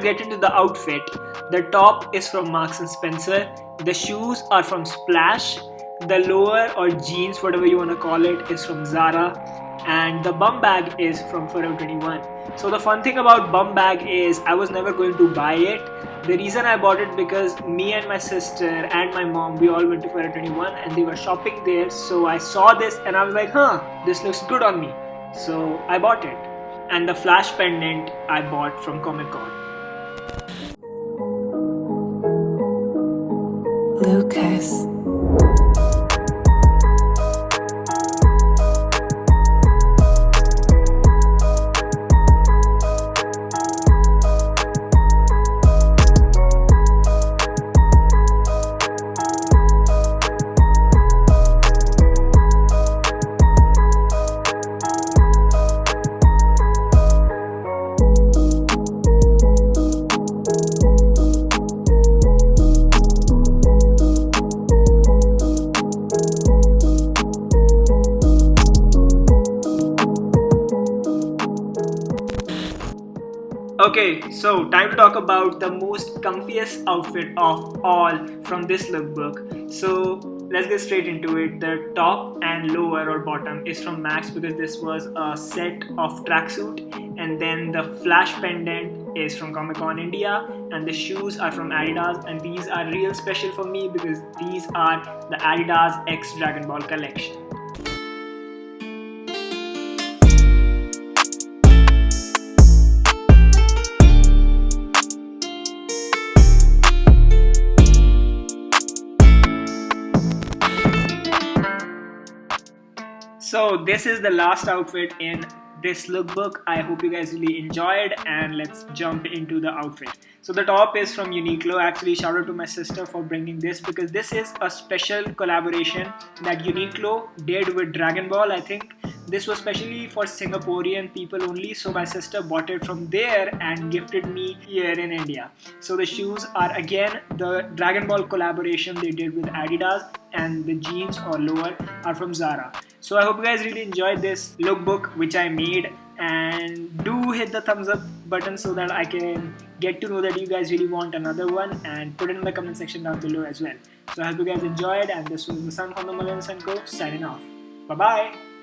get into the outfit. The top is from Marks and Spencer, the shoes are from Splash, the lower or jeans, whatever you want to call it, is from Zara, and the bum bag is from Forever 21. So the fun thing about bum bag is I was never going to buy it. The reason I bought it because me and my sister and my mom, we all went to Forever 21 and they were shopping there. So I saw this and I was like, this looks good on me. So I bought it. And the flash pendant I bought from Comic Con. Lucas. Okay, so time to talk about the most comfiest outfit of all from this lookbook. So let's get straight into it. The top and lower or bottom is from Max because this was a set of tracksuit, and then the flash pendant is from Comic Con India, and the shoes are from Adidas, and these are real special for me because these are the Adidas X Dragon Ball collection. So this is the last outfit in this lookbook. I hope you guys really enjoyed, and let's jump into the outfit. So the top is from Uniqlo. Actually, shout out to my sister for bringing this because this is a special collaboration that Uniqlo did with Dragon Ball. I think this was specially for Singaporean people only, so my sister bought it from there and gifted me here in India. So the shoes are again the Dragon Ball collaboration they did with Adidas, and the jeans or lower are from Zara. So I hope you guys really enjoyed this lookbook which I made, and do hit the thumbs up button so that I can get to know that you guys really want another one, and put it in the comment section down below as well. So I hope you guys enjoyed, and this was the Sun from the Mother&Son Co signing off. Bye bye.